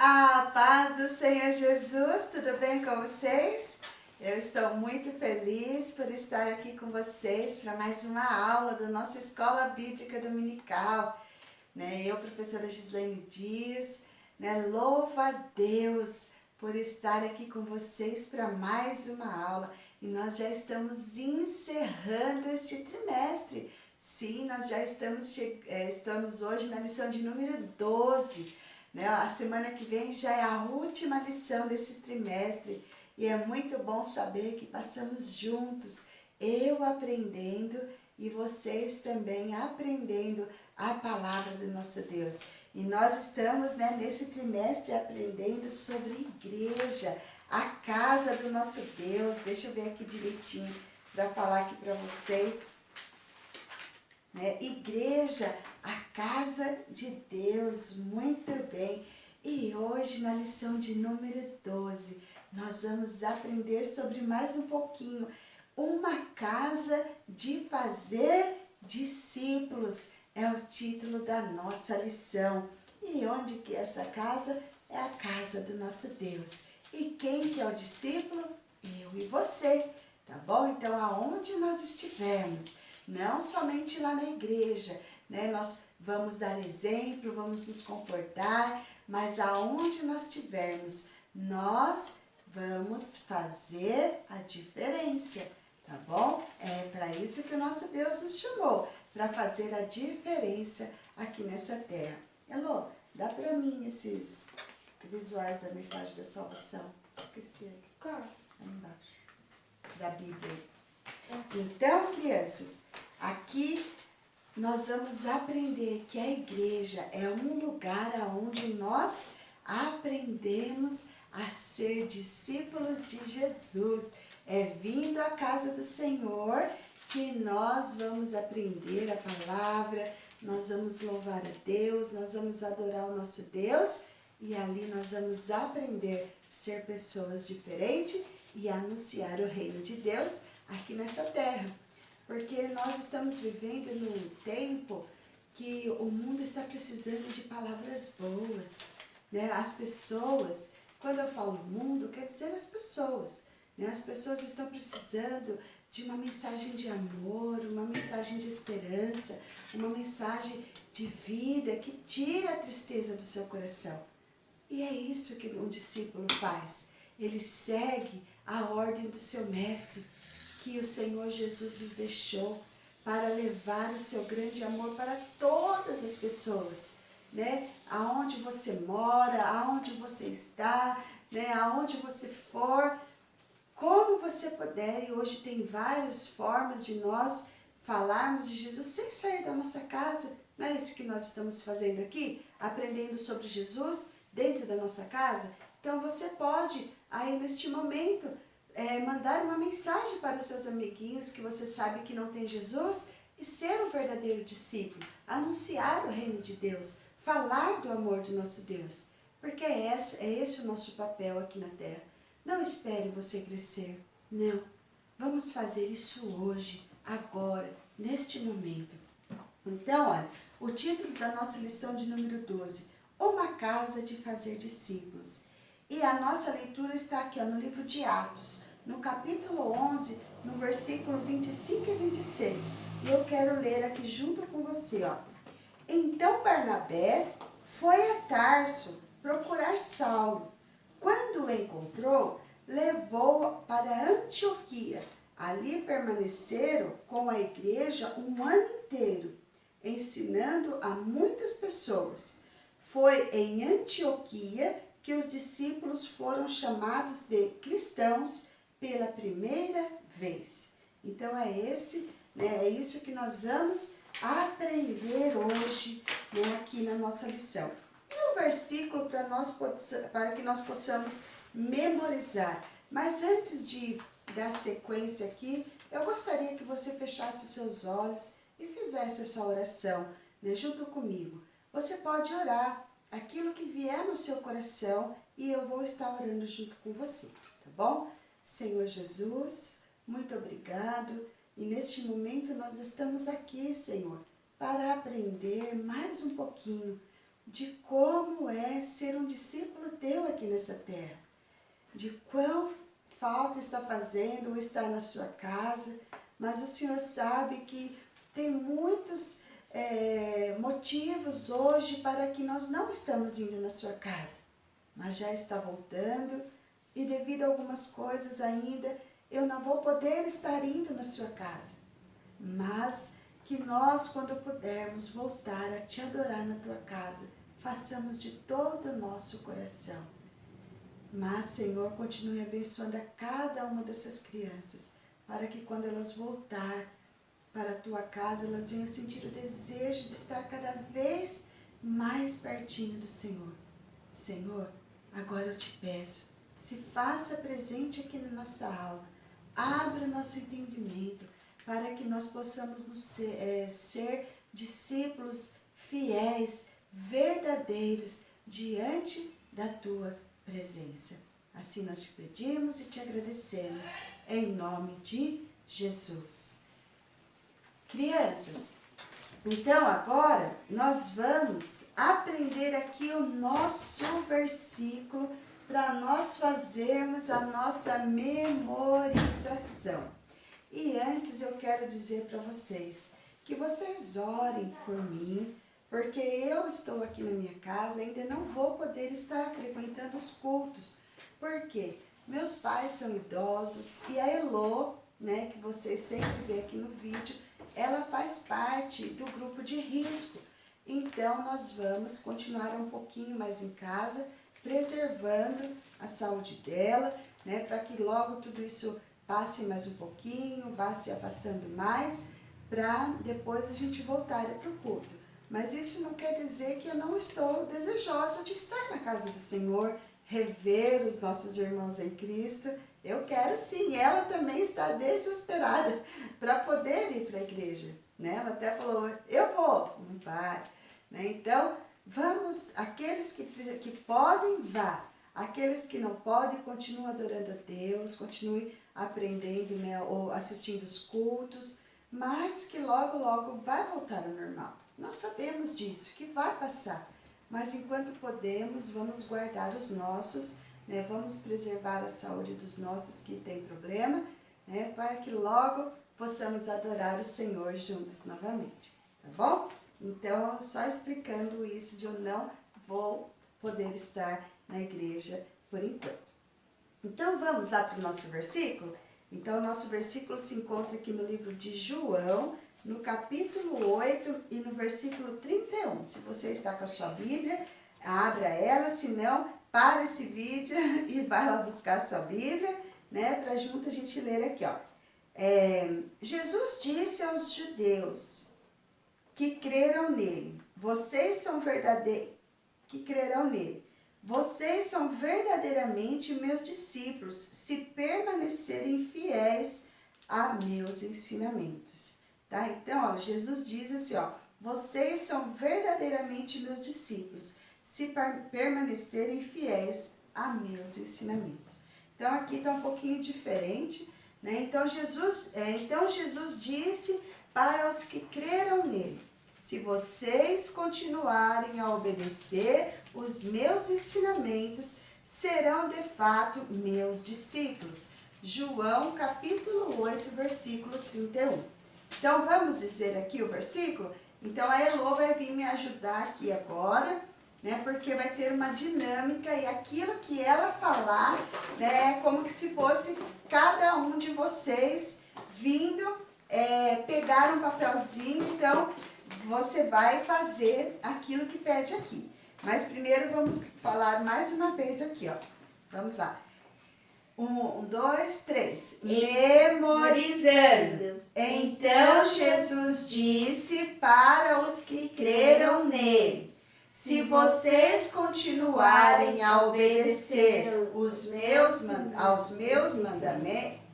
A paz do Senhor Jesus, tudo bem com vocês? Eu estou muito feliz por estar aqui com vocês para mais uma aula da nossa Escola Bíblica Dominical. Eu, professora Gislaine Dias, louva a Deus por estar aqui com vocês para mais uma aula. E nós já estamos encerrando este trimestre. Sim, nós já estamos hoje na lição de número 12. A semana que vem já é a última lição desse trimestre e é muito bom saber que passamos juntos, eu aprendendo e vocês também aprendendo a palavra do nosso Deus. E nós estamos nesse trimestre aprendendo sobre igreja, a casa do nosso Deus. Deixa eu ver aqui direitinho para falar aqui para vocês. Igreja, a casa de Deus, muito bem. E hoje na lição de número 12, nós vamos aprender sobre mais um pouquinho, uma casa de fazer discípulos, é o título da nossa lição. E onde que é essa casa? É a casa do nosso Deus. E quem que é o discípulo? Eu e você, tá bom? Então, aonde nós estivermos, não somente lá na igreja, nós vamos dar exemplo, vamos nos comportar, mas aonde nós estivermos, nós vamos fazer a diferença, tá bom? É para isso que o nosso Deus nos chamou, para fazer a diferença aqui nessa terra. Elô, dá para mim esses visuais da mensagem da salvação? Esqueci aqui. Qual? Aí embaixo, da Bíblia. Então, crianças, aqui nós vamos aprender que a igreja é um lugar onde nós aprendemos a ser discípulos de Jesus. É vindo à casa do Senhor que nós vamos aprender a palavra, nós vamos louvar a Deus, nós vamos adorar o nosso Deus e ali nós vamos aprender a ser pessoas diferentes e anunciar o reino de Deus aqui nessa terra, porque nós estamos vivendo num tempo que o mundo está precisando de palavras boas, As pessoas, quando eu falo mundo, quer dizer as pessoas, As pessoas estão precisando de uma mensagem de amor, uma mensagem de esperança, uma mensagem de vida que tira a tristeza do seu coração. E é isso que um discípulo faz. Ele segue a ordem do seu mestre, que o Senhor Jesus nos deixou para levar o seu grande amor para todas as pessoas, Aonde você mora, aonde você está, aonde você for, como você puder. E hoje tem várias formas de nós falarmos de Jesus sem sair da nossa casa. Não é isso que nós estamos fazendo aqui? Aprendendo sobre Jesus dentro da nossa casa? Então você pode, aí neste momento, mandar uma mensagem para os seus amiguinhos que você sabe que não tem Jesus e ser um verdadeiro discípulo, anunciar o reino de Deus, falar do amor do nosso Deus, porque é esse o nosso papel aqui na terra. Não espere você crescer, não. Vamos fazer isso hoje, agora, neste momento. Então, olha, o título da nossa lição de número 12, uma casa de fazer discípulos. E a nossa leitura está aqui no livro de Atos, no capítulo 11, no versículo 25 e 26. E eu quero ler aqui junto com você, ó. Então Barnabé foi a Tarso procurar Saulo. Quando o encontrou, levou-o para Antioquia. Ali permaneceram com a igreja um ano inteiro, ensinando a muitas pessoas. Foi em Antioquia que os discípulos foram chamados de cristãos pela primeira vez. Então é isso que nós vamos aprender hoje, aqui na nossa lição. E o versículo para que nós possamos memorizar. Mas antes de dar sequência aqui, eu gostaria que você fechasse os seus olhos e fizesse essa oração, junto comigo. Você pode orar aquilo que vier no seu coração e eu vou estar orando junto com você, tá bom? Senhor Jesus, muito obrigado. E neste momento nós estamos aqui, Senhor, para aprender mais um pouquinho de como é ser um discípulo teu aqui nessa terra, de quão falta está fazendo estar na sua casa, mas o Senhor sabe que tem muitos motivos hoje para que nós não estamos indo na sua casa, mas já está voltando e devido a algumas coisas ainda eu não vou poder estar indo na sua casa, mas que nós, quando pudermos voltar a te adorar na tua casa, façamos de todo o nosso coração. Mas, Senhor, continue abençoando a cada uma dessas crianças, para que quando elas voltar para a tua casa, elas venham sentir o desejo de estar cada vez mais pertinho do Senhor. Senhor, agora eu te peço, se faça presente aqui na nossa aula, abra o nosso entendimento, para que nós possamos ser discípulos fiéis, verdadeiros, diante da tua presença. Assim nós te pedimos e te agradecemos, em nome de Jesus. Crianças, então agora nós vamos aprender aqui o nosso versículo para nós fazermos a nossa memorização. E antes eu quero dizer para vocês que vocês orem por mim, porque eu estou aqui na minha casa, ainda não vou poder estar frequentando os cultos, porque meus pais são idosos e a Elô, né, que vocês sempre vê aqui no vídeo, ela faz parte do grupo de risco. Então nós vamos continuar um pouquinho mais em casa, preservando a saúde dela, né, para que logo tudo isso passe mais um pouquinho, vá se afastando mais, para depois a gente voltar para o culto. Mas isso não quer dizer que eu não estou desejosa de estar na casa do Senhor, rever os nossos irmãos em Cristo. Eu quero sim, ela também está desesperada para poder ir para a igreja, né? Ela até falou, eu vou, não vai, né? Então, vamos, aqueles que podem, vá. Aqueles que não podem, continuem adorando a Deus, continuem aprendendo, né, ou assistindo os cultos, mas que logo, logo vai voltar ao normal. Nós sabemos disso, que vai passar, mas enquanto podemos, vamos guardar os nossos, né, vamos preservar a saúde dos nossos que têm problema, né, para que logo possamos adorar o Senhor juntos novamente, tá bom? Então, só explicando isso de eu não vou poder estar na igreja por enquanto. Então vamos lá para o nosso versículo? Então o nosso versículo se encontra aqui no livro de João, no capítulo 8 e no versículo 31. Se você está com a sua Bíblia, abra ela, se não, para esse vídeo e vai lá buscar a sua Bíblia, né, para junto a gente ler aqui, ó. Jesus disse aos judeus que creram nele, vocês são verdadeiramente meus discípulos, se permanecerem fiéis a meus ensinamentos. Tá? Então, ó, Jesus diz assim, ó, vocês são verdadeiramente meus discípulos, se permanecerem fiéis a meus ensinamentos. Então, aqui está um pouquinho diferente, né? Então, Jesus disse para os que creram nele, se vocês continuarem a obedecer os meus ensinamentos, serão de fato meus discípulos. João capítulo 8, versículo 31. Então vamos dizer aqui o versículo? Então a Elô vai vir me ajudar aqui agora, né? Porque vai ter uma dinâmica e aquilo que ela falar, né? É como que se fosse cada um de vocês vindo pegar um papelzinho, então você vai fazer aquilo que pede aqui. Mas primeiro vamos falar mais uma vez aqui, ó. Vamos lá. 1, 2, 3. Memorizando. Então Jesus disse para os que creram nele, se vocês continuarem a obedecer aos meus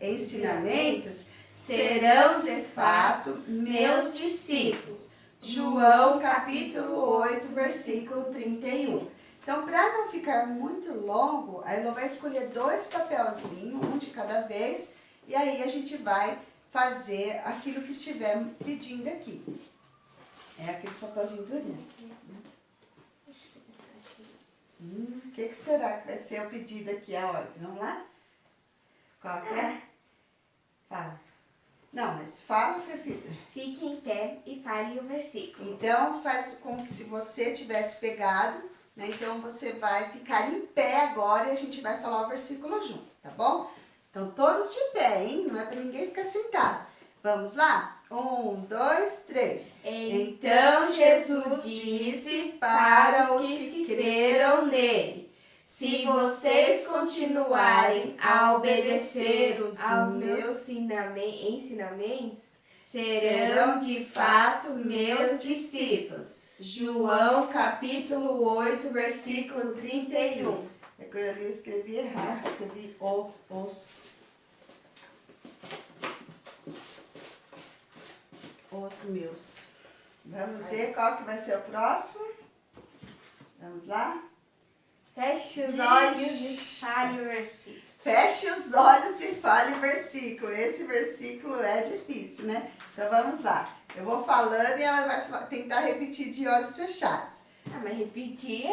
ensinamentos, serão de fato meus discípulos. João capítulo 8, versículo 31. Então, para não ficar muito longo, a Elô vai escolher 2 papelzinhos, um de cada vez, e aí a gente vai fazer aquilo que estiver pedindo aqui. É aqueles papelzinhos durinhos. O que será que vai ser o pedido aqui, a ordem? Vamos lá? Qual que é? Fala. Não, mas fala o que é escrito. Fique em pé e fale o versículo. Então, faz como que se você tivesse pegado, né? Então, você vai ficar em pé agora e a gente vai falar o versículo junto, tá bom? Então, todos de pé, hein? Não é para ninguém ficar sentado. Vamos lá? 1, 2, 3. Então Jesus disse para os que creram nele: se vocês continuarem a obedecer aos meus ensinamentos, serão de fato meus discípulos. João capítulo 8, versículo 31. É que eu escrevi errado, escrevi os meus. Vamos ver qual que vai ser o próximo? Vamos lá? Feche os olhos e fale o versículo. Feche os olhos e fale o versículo. Esse versículo é difícil, né? Então vamos lá. Eu vou falando e ela vai tentar repetir de olhos fechados. Ah, mas repetir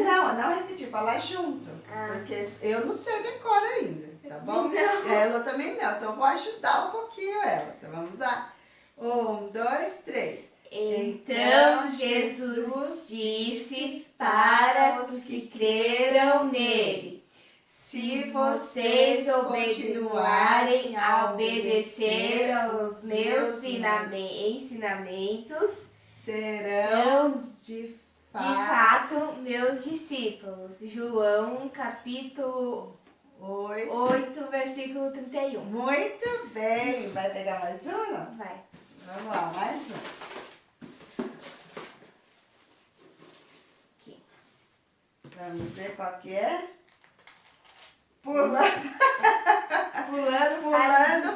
Não repetir, falar junto. Porque eu não sei decora ainda, tá bom? Ela também não, então eu vou ajudar um pouquinho ela. Então vamos lá. 1, 2, 3. Então Jesus disse para os que creram nele: se vocês continuarem a obedecer aos meus ensinamentos, serão de fato meus discípulos. João capítulo 8, versículo 31. Muito bem. Vai pegar mais uma? Vai. Vamos lá, mais um. Aqui. Vamos ver qual que é. Pulando,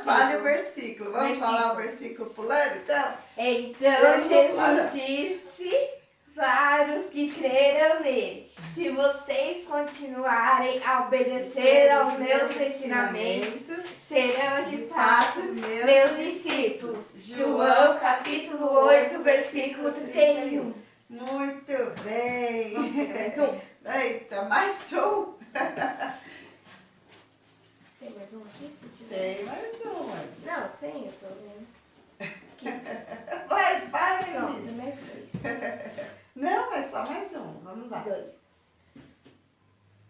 fale o versículo. Vamos falar o versículo pulando, então? Então Jesus disse para os que creram nele: se vocês continuarem a obedecer aos meus ensinamentos, serão de fato meus discípulos. João capítulo 8, versículo 31. Muito bem. Mais um. Eita, mais um. Tem mais um aqui, se tiver? Tem mais um. Não, tem, eu tô vendo. Aqui. Vai, Não, menina. tem mais dois. Não, é só mais um. Vamos lá. 2.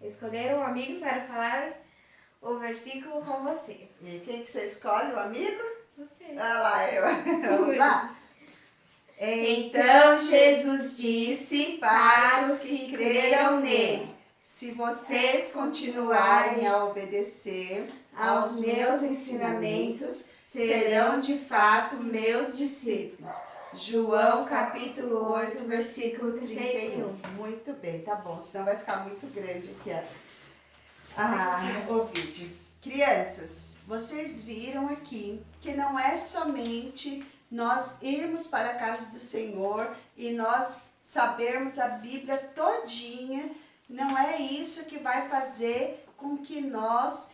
Escolher um amigo para falar o versículo com você. E quem que você escolhe, o amigo? Você. Ah lá, eu. Vamos lá? Então Jesus disse para os que creram nele: se vocês continuarem a obedecer aos meus ensinamentos, serão de fato meus discípulos. João capítulo 8, versículo 31. Muito bem, tá bom, senão vai ficar muito grande aqui o vídeo. Crianças, vocês viram aqui que não é somente nós irmos para a casa do Senhor e nós sabermos a Bíblia todinha, não é isso que vai fazer com que nós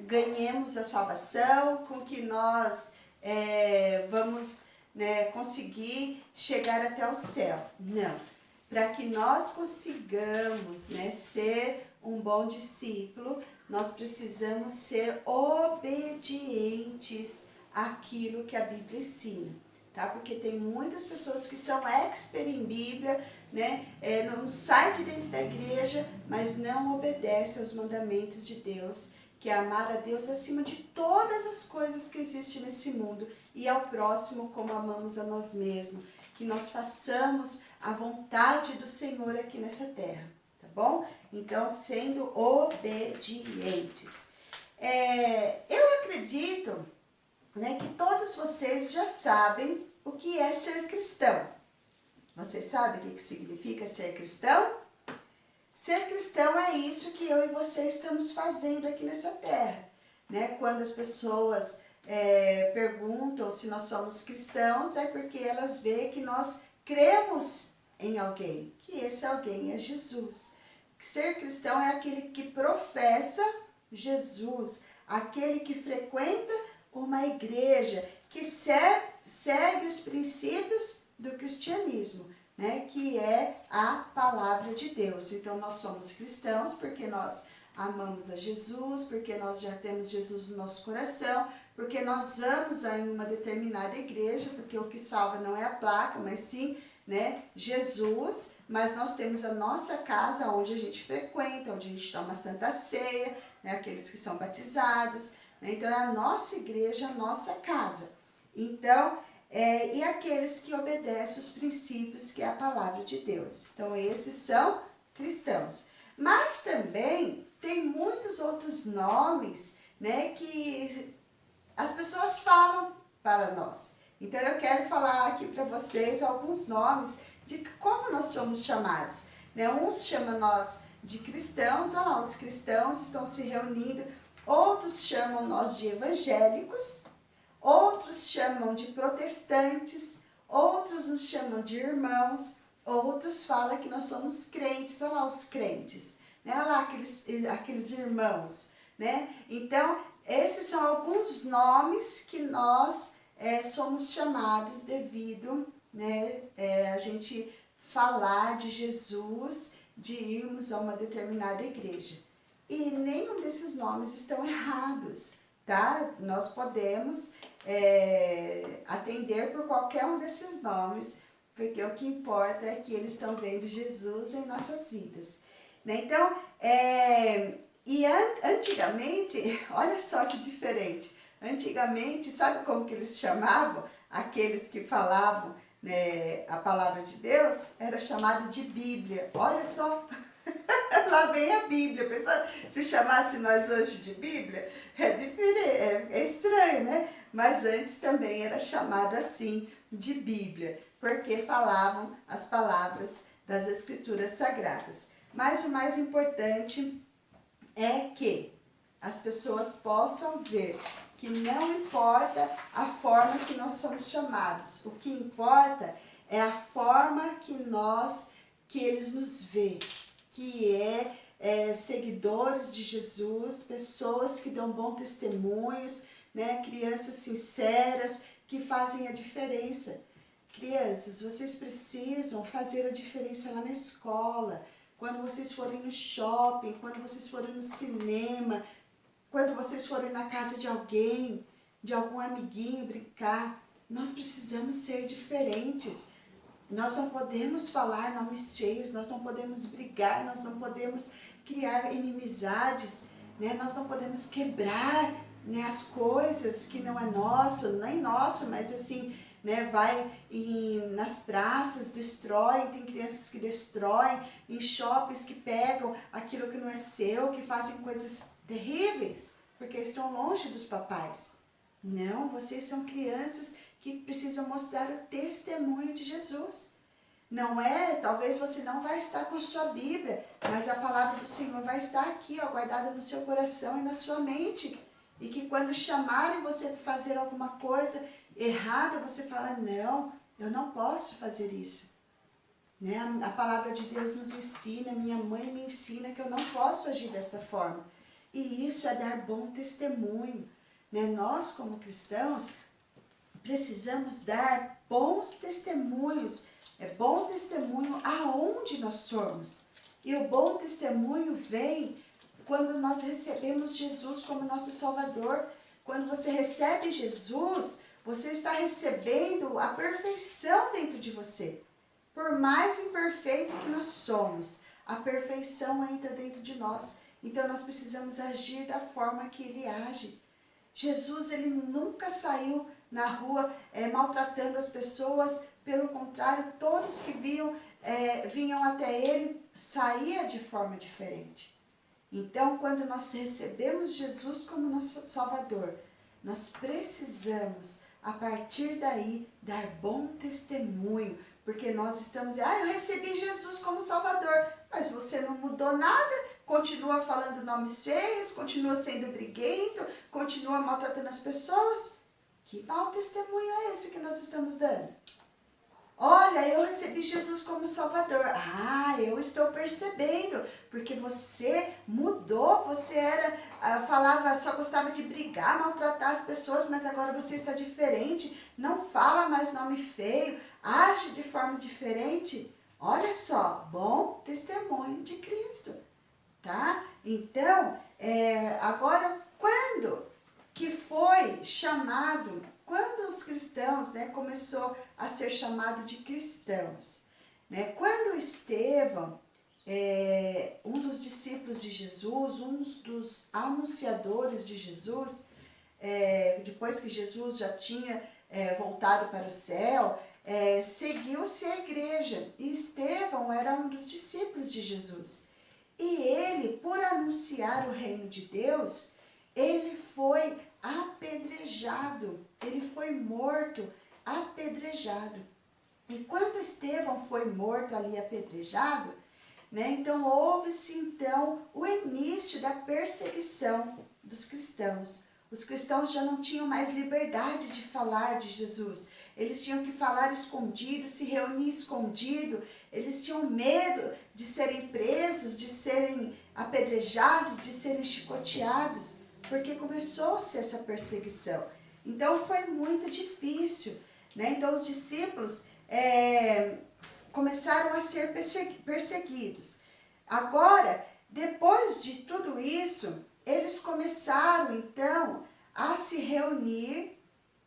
ganhemos a salvação, com que nós vamos conseguir chegar até o céu. Não. Para que nós consigamos ser um bom discípulo, nós precisamos ser obedientes àquilo que a Bíblia ensina. Tá? Porque tem muitas pessoas que são expert em Bíblia, não sai de dentro da igreja, mas não obedece aos mandamentos de Deus, que é amar a Deus acima de todas as coisas que existem nesse mundo e ao próximo como amamos a nós mesmos. Que nós façamos a vontade do Senhor aqui nessa terra, tá bom? Então, sendo obedientes. Eu acredito que todos vocês já sabem o que é ser cristão. Vocês sabem o que significa ser cristão? Ser cristão é isso que eu e você estamos fazendo aqui nessa terra. Quando as pessoas perguntam se nós somos cristãos, é porque elas veem que nós cremos em alguém, que esse alguém é Jesus. Ser cristão é aquele que professa Jesus, aquele que frequenta uma igreja, que segue os princípios do cristianismo. né, que é a palavra de Deus. Então nós somos cristãos porque nós amamos a Jesus, porque nós já temos Jesus no nosso coração, porque nós vamos em uma determinada igreja, porque o que salva não é a placa, mas sim, né, Jesus, mas nós temos a nossa casa onde a gente frequenta, onde a gente toma a Santa Ceia, né, aqueles que são batizados, né, então é a nossa igreja, a nossa casa. Então, e aqueles que obedecem os princípios que é a palavra de Deus. Então, esses são cristãos. Mas também tem muitos outros nomes, né, que as pessoas falam para nós. Então, eu quero falar aqui para vocês alguns nomes de como nós somos chamados. Né? Uns chamam nós de cristãos, olha lá, os cristãos estão se reunindo. Outros chamam nós de evangélicos. Outros chamam de protestantes. Outros nos chamam de irmãos. Outros falam que nós somos crentes, olha lá os crentes. Né? Olha lá aqueles irmãos. Né? Então, esses são alguns nomes que nós somos chamados devido, né, a gente falar de Jesus, de irmos a uma determinada igreja. E nenhum desses nomes estão errados, tá? Nós podemos atender por qualquer um desses nomes, porque o que importa é que eles estão vendo Jesus em nossas vidas. Né? Então, antigamente, olha só que diferente. Antigamente, sabe como que eles chamavam aqueles que falavam, né, a palavra de Deus? Era chamado de Bíblia. Olha só, lá vem a Bíblia. Pessoal, se chamasse nós hoje de Bíblia, é diferente, é estranho, né? Mas antes também era chamado assim, de Bíblia, porque falavam as palavras das Escrituras Sagradas. Mas o mais importante é que as pessoas possam ver que não importa a forma que nós somos chamados. O que importa é a forma que eles nos veem, que seguidores de Jesus, pessoas que dão bons testemunhos, né? Crianças sinceras que fazem a diferença. Crianças, vocês precisam fazer a diferença lá na escola, quando vocês forem no shopping, quando vocês forem no cinema, quando vocês forem na casa de alguém, de algum amiguinho brincar. Nós precisamos ser diferentes. Nós não podemos falar nomes feios, nós não podemos brigar, nós não podemos criar inimizades, né? Nós não podemos quebrar, né, as coisas que não é nosso, nem nosso, mas assim, né, vai nas praças, destrói, tem crianças que destroem, em shoppings que pegam aquilo que não é seu, que fazem coisas terríveis, porque estão longe dos papais. Não, vocês são crianças que precisam mostrar o testemunho de Jesus. Não talvez você não vai estar com a sua Bíblia, mas a palavra do Senhor vai estar aqui, ó, guardada no seu coração e na sua mente. E que quando chamarem você para fazer alguma coisa errada, você fala, não, eu não posso fazer isso. Né? A palavra de Deus nos ensina, minha mãe me ensina que eu não posso agir desta forma. E isso é dar bom testemunho. Né? Nós, como cristãos, precisamos dar bons testemunhos. É bom testemunho aonde nós somos. E o bom testemunho vem quando nós recebemos Jesus como nosso Salvador. Quando você recebe Jesus, você está recebendo a perfeição dentro de você. Por mais imperfeito que nós somos, a perfeição entra dentro de nós. Então nós precisamos agir da forma que Ele age. Jesus, Ele nunca saiu na rua maltratando as pessoas. Pelo contrário, todos que vinham até Ele saía de forma diferente. Então, quando nós recebemos Jesus como nosso Salvador, nós precisamos, a partir daí, dar bom testemunho. Porque nós estamos dizendo, eu recebi Jesus como Salvador, mas você não mudou nada, continua falando nomes feios, continua sendo briguento, continua maltratando as pessoas. Que mau testemunho é esse que nós estamos dando? Olha, eu recebi Jesus como Salvador. Ah, eu estou percebendo, porque você mudou, você era, falava, só gostava de brigar, maltratar as pessoas, mas agora você está diferente, não fala mais nome feio, age de forma diferente. Olha só, bom testemunho de Cristo, tá? Então, agora quando que foi chamado, quando os cristãos, né, começou a ser chamado de cristãos, né? Quando Estevão, um dos discípulos de Jesus, um dos anunciadores de Jesus, depois que Jesus já tinha voltado para o céu, seguiu-se a igreja. E Estevão era um dos discípulos de Jesus. E ele, por anunciar o reino de Deus, ele foi apedrejado, ele foi morto, apedrejado. E quando Estevão foi morto ali, apedrejado, né, então houve-se então o início da perseguição dos cristãos. Os cristãos já não tinham mais liberdade de falar de Jesus. Eles tinham que falar escondido, se reunir escondido. Eles tinham medo de serem presos, de serem apedrejados, de serem chicoteados, porque começou-se essa perseguição. Então foi muito difícil, né? Então os discípulos começaram a ser perseguidos. Agora, depois de tudo isso, eles começaram então a se reunir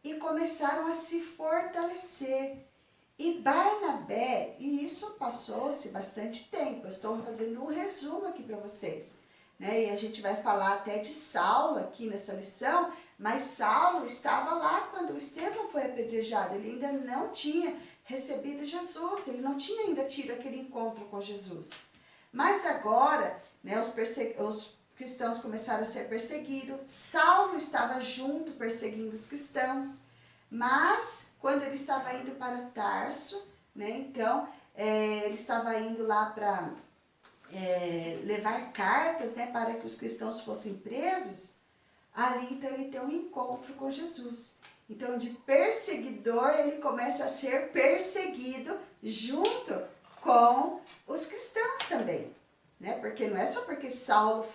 e começaram a se fortalecer. E Barnabé, e isso passou-se bastante tempo, eu estou fazendo um resumo aqui para vocês, né? E a gente vai falar até de Saulo aqui nessa lição, mas Saulo estava lá quando Estevão foi apedrejado, ele ainda não tinha recebido Jesus, ele não tinha ainda tido aquele encontro com Jesus. Mas agora, né, os cristãos começaram a ser perseguidos, Saulo estava junto perseguindo os cristãos, mas quando ele estava indo para Tarso, né, então ele estava indo lá para levar cartas, né, para que os cristãos fossem presos, ali então ele tem um encontro com Jesus. Então de perseguidor ele começa a ser perseguido junto com os cristãos também, né? Porque não é só porque Saulo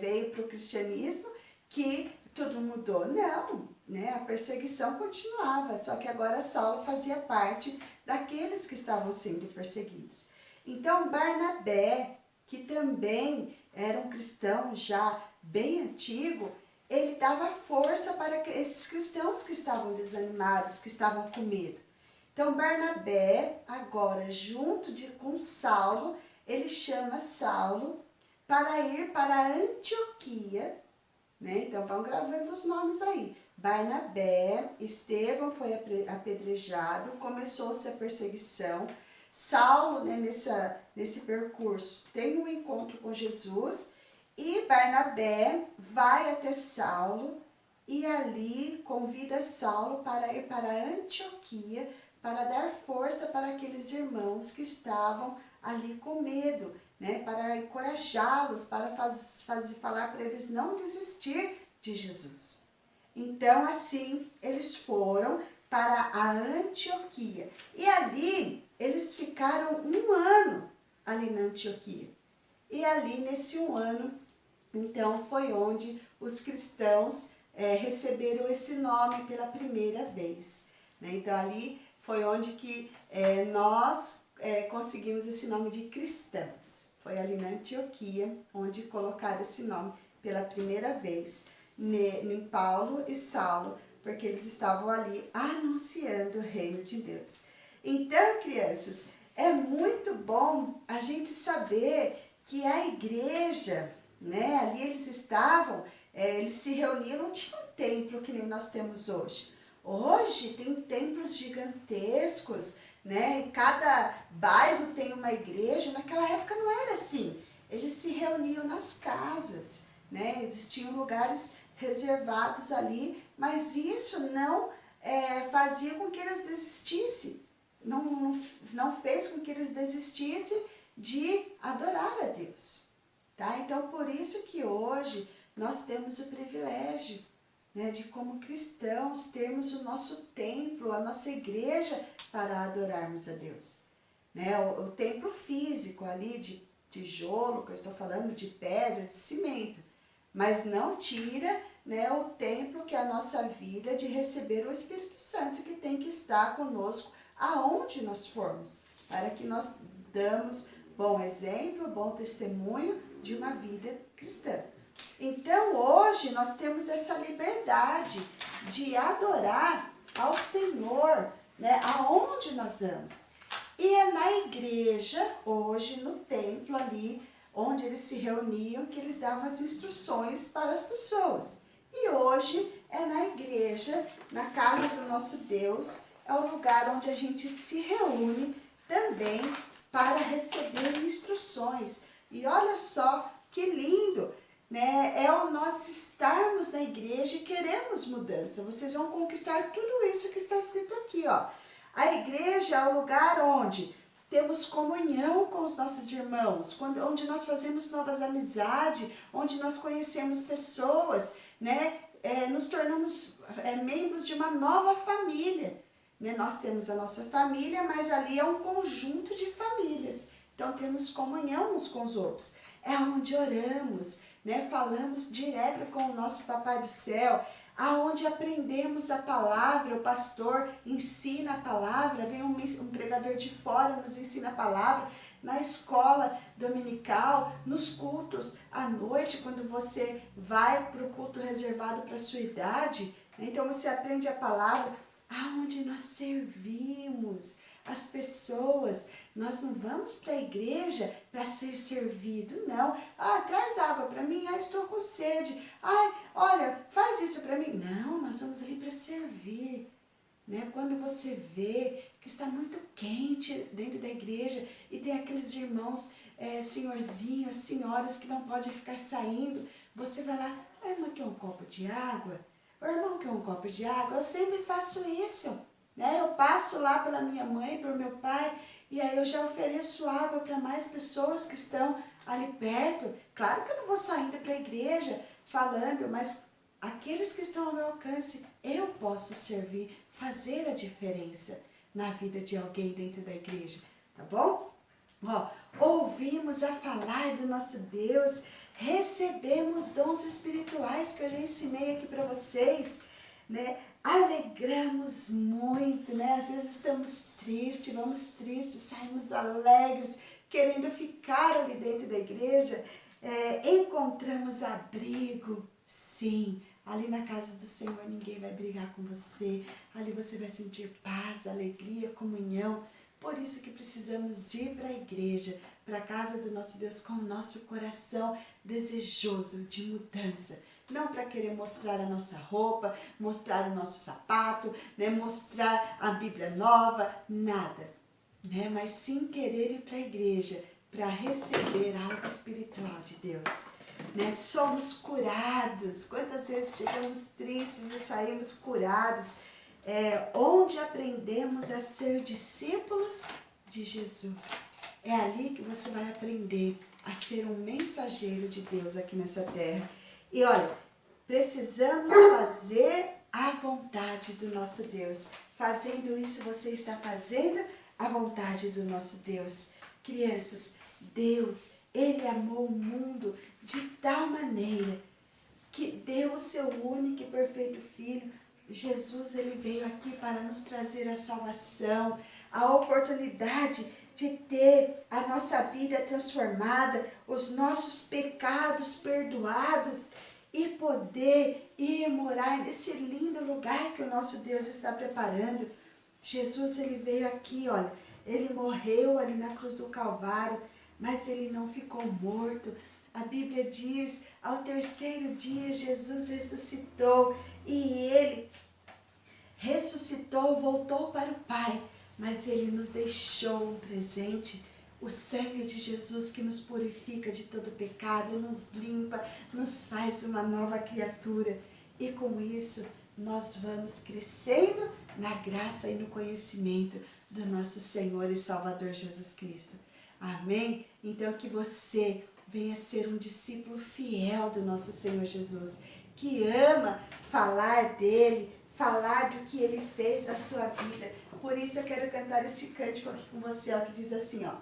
veio para o cristianismo que tudo mudou, não, né? A perseguição continuava, só que agora Saulo fazia parte daqueles que estavam sendo perseguidos. Então Barnabé, que também era um cristão já bem antigo, ele dava força para esses cristãos que estavam desanimados, que estavam com medo. Então Barnabé, agora junto com Saulo, ele chama Saulo para ir para Antioquia, né? Então vão gravando os nomes aí. Barnabé, Estevão foi apedrejado, começou-se a perseguição. Saulo, né, nesse percurso, tem um encontro com Jesus e Barnabé vai até Saulo e ali convida Saulo para ir para Antioquia para dar força para aqueles irmãos que estavam ali com medo, né, para encorajá-los, para falar para eles não desistir de Jesus. Então, assim, eles foram para a Antioquia. E ali, eles ficaram 1 ano ali na Antioquia. E ali, nesse 1 ano, então, foi onde os cristãos receberam esse nome pela primeira vez, né? Então, ali foi onde que nós conseguimos esse nome de cristãos. Foi ali na Antioquia, onde colocaram esse nome pela primeira vez, em Paulo e Saulo, porque eles estavam ali anunciando o reino de Deus. Então, crianças, é muito bom a gente saber que a igreja, né, ali eles estavam, eles se reuniram, não tinha um templo que nem nós temos hoje. Hoje tem templos gigantescos, né? Em cada bairro tem uma igreja. Naquela época não era assim. Eles se reuniam nas casas, né? Eles tinham lugares reservados ali, mas isso não fazia com que eles desistissem. Não fez com que eles desistissem de adorar a Deus, tá? Então, por isso que hoje nós temos o privilégio, né, de como cristãos termos o nosso templo, a nossa igreja para adorarmos a Deus, né? O templo físico ali tijolo, que eu estou falando de pedra, de cimento. Mas não tira, né, o templo que é a nossa vida de receber o Espírito Santo, que tem que estar conosco aonde nós formos, para que nós damos bom exemplo, bom testemunho de uma vida cristã. Então hoje nós temos essa liberdade de adorar ao Senhor, né, aonde nós vamos. E é na igreja, hoje no templo ali, onde eles se reuniam, que eles davam as instruções para as pessoas. E hoje é na igreja, na casa do nosso Deus, é o lugar onde a gente se reúne também para receber instruções. E olha só que lindo, né? É o nós estarmos na igreja e queremos mudança. Vocês vão conquistar tudo isso que está escrito aqui, ó. A igreja é o lugar onde temos comunhão com os nossos irmãos, onde nós fazemos novas amizades, onde nós conhecemos pessoas, né? Nos tornamos membros de uma nova família. Né? Nós temos a nossa família, mas ali é um conjunto de famílias. Então temos comunhão uns com os outros. É onde oramos, né? Falamos direto com o nosso Papai do Céu, aonde aprendemos a palavra, o pastor ensina a palavra, vem um pregador de fora, nos ensina a palavra, na escola dominical, nos cultos à noite, quando você vai para o culto reservado para a sua idade, né? Então você aprende a palavra, aonde nós servimos as pessoas. Nós não vamos para a igreja para ser servido, não. Traz água para mim, estou com sede. Olha, faz isso para mim. Não, nós vamos ali para servir. Né? Quando você vê que está muito quente dentro da igreja e tem aqueles irmãos, senhorzinhos, senhoras que não podem ficar saindo, você vai lá, irmã, quer um copo de água? O irmão quer um copo de água? Eu sempre faço isso. Né? Eu passo lá pela minha mãe, pelo meu pai, e aí eu já ofereço água para mais pessoas que estão ali perto. Claro que eu não vou saindo para a igreja falando, mas aqueles que estão ao meu alcance, eu posso servir, fazer a diferença na vida de alguém dentro da igreja, tá bom? Ouvimos a falar do nosso Deus, recebemos dons espirituais que eu já ensinei aqui para vocês, né? Alegramos muito, né? Às vezes estamos tristes, vamos tristes, saímos alegres, querendo ficar ali dentro da igreja, encontramos abrigo, sim. Ali na casa do Senhor ninguém vai brigar com você, ali você vai sentir paz, alegria, comunhão. Por isso que precisamos ir para a igreja, para a casa do nosso Deus com o nosso coração desejoso de mudança. Não para querer mostrar a nossa roupa, mostrar o nosso sapato, né? Mostrar a Bíblia nova, nada. Né? Mas sim querer ir para a igreja, para receber algo espiritual de Deus. Né? Somos curados. Quantas vezes chegamos tristes e saímos curados? Onde aprendemos a ser discípulos de Jesus. É ali que você vai aprender a ser um mensageiro de Deus aqui nessa terra. E olha, precisamos fazer a vontade do nosso Deus. Fazendo isso, você está fazendo a vontade do nosso Deus. Crianças, Deus, Ele amou o mundo de tal maneira que deu o seu único e perfeito Filho. Jesus, Ele veio aqui para nos trazer a salvação, a oportunidade de ter a nossa vida transformada, os nossos pecados perdoados e poder ir morar nesse lindo lugar que o nosso Deus está preparando. Jesus, Ele veio aqui, olha, Ele morreu ali na cruz do Calvário, mas Ele não ficou morto. A Bíblia diz, ao terceiro dia Jesus ressuscitou e Ele ressuscitou, voltou para o Pai, mas Ele nos deixou um presente, o sangue de Jesus que nos purifica de todo pecado, nos limpa, nos faz uma nova criatura e com isso nós vamos crescendo na graça e no conhecimento do nosso Senhor e Salvador Jesus Cristo. Amém? Então que você venha ser um discípulo fiel do nosso Senhor Jesus, que ama falar dele, falar do que ele fez na sua vida. Por isso eu quero cantar esse cântico aqui com você, ó, que diz assim, ó.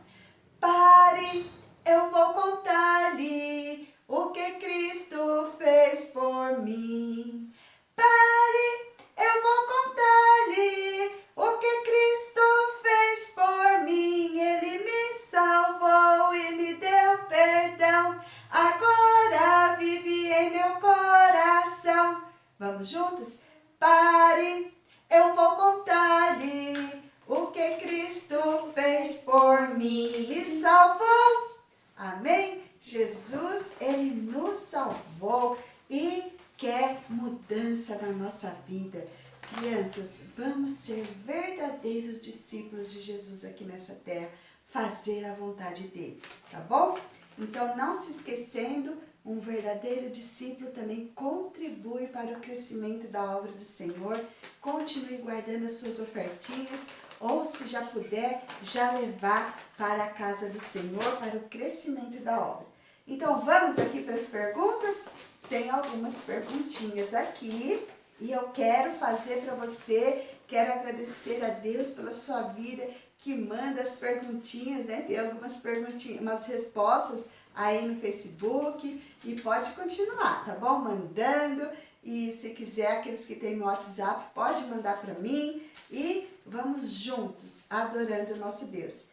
Pare eu vou contar-lhe o que Cristo fez por mim. Pare, eu vou contar-lhe o que Cristo fez por mim. Ele me salvou e me deu perdão. Agora vive em meu coração. Vamos juntos? Pare, eu vou contar-lhe o que Cristo fez por mim. Me salvou. Amém? Jesus, Ele nos salvou e quer mudança na nossa vida. Crianças, vamos ser verdadeiros discípulos de Jesus aqui nessa terra, fazer a vontade dele, tá bom? Então, não se esquecendo, um verdadeiro discípulo também contribui para o crescimento da obra do Senhor. Continue guardando as suas ofertinhas, ou se já puder, já levar para a casa do Senhor, para o crescimento da obra. Então, vamos aqui para as perguntas? Tem algumas perguntinhas aqui e eu quero fazer para você, quero agradecer a Deus pela sua vida, que manda as perguntinhas, né? Tem algumas perguntinhas, umas respostas aí no Facebook e pode continuar, tá bom? Mandando, e se quiser, aqueles que têm no WhatsApp, pode mandar para mim e vamos juntos, adorando o nosso Deus.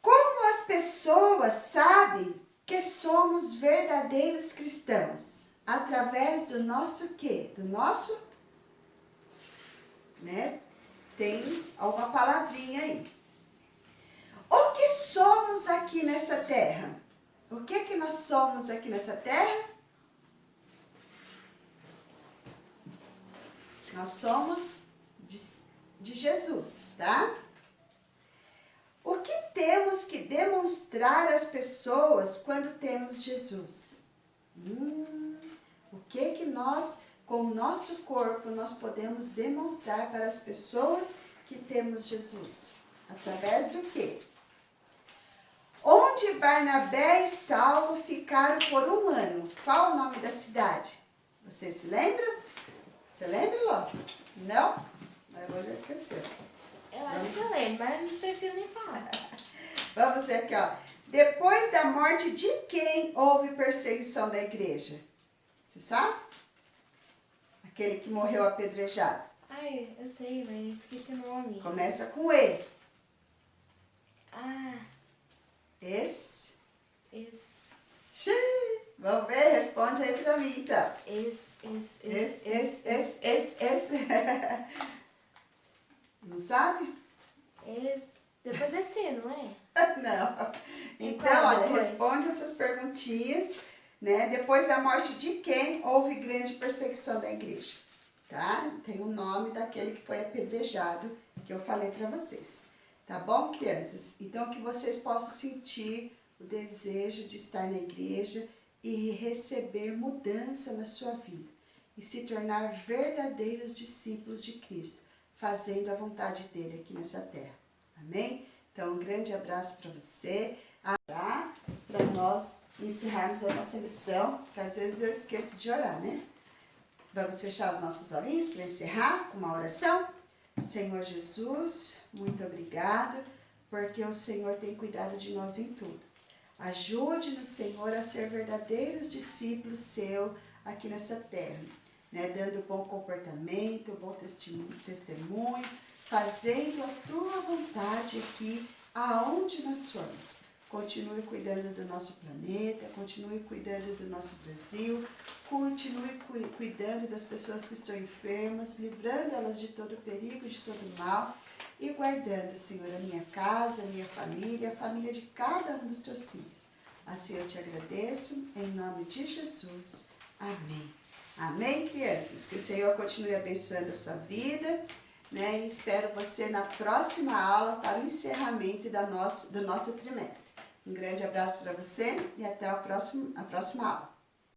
Como as pessoas sabem que somos verdadeiros cristãos? Através do nosso quê? Do nosso, né? Tem uma palavrinha aí. O que somos aqui nessa terra? O que nós somos aqui nessa terra? Nós somos de Jesus, tá? O que temos que demonstrar às pessoas quando temos Jesus? O que nós, com o nosso corpo, nós podemos demonstrar para as pessoas que temos Jesus? Através do quê? Onde Barnabé e Saulo ficaram por 1 ano? Qual o nome da cidade? Vocês se lembram? Você lembra, Ló? Não? Agora já esqueceu. Eu acho que eu lembro, mas não prefiro nem falar. Vamos ver aqui, ó. Depois da morte de quem houve perseguição da igreja? Você sabe? Aquele que morreu apedrejado. Ai, eu sei, mas esqueci o nome. Começa com E. Ah, Esse. esse. Vamos ver? Responde aí pra mim, então. Esse. Não sabe? Depois é C, não é? Não. Então, qual olha, depois? responde essas perguntinhas, né? Depois da morte de quem houve grande perseguição da igreja, tá? Tem o nome daquele que foi apedrejado, que eu falei para vocês. Tá bom, crianças? Então, que vocês possam sentir o desejo de estar na igreja e receber mudança na sua vida e se tornar verdadeiros discípulos de Cristo, fazendo a vontade dele aqui nessa terra. Amém? Então, um grande abraço para você, para nós encerrarmos a nossa lição, que às vezes eu esqueço de orar, né? Vamos fechar os nossos olhinhos para encerrar com uma oração? Senhor Jesus, muito obrigada, porque o Senhor tem cuidado de nós em tudo. Ajude-nos, Senhor, a ser verdadeiros discípulos seu aqui nessa terra, né? Dando bom comportamento, bom testemunho, fazendo a tua vontade aqui, aonde nós formos. Continue cuidando do nosso planeta, continue cuidando do nosso Brasil, continue cuidando das pessoas que estão enfermas, livrando elas de todo perigo, de todo mal e guardando, Senhor, a minha casa, a minha família, a família de cada um dos teus filhos. Assim eu te agradeço, em nome de Jesus. Amém. Amém, crianças? Que o Senhor continue abençoando a sua vida, né? E espero você na próxima aula para o encerramento do nosso trimestre. Um grande abraço para você e até a próxima aula.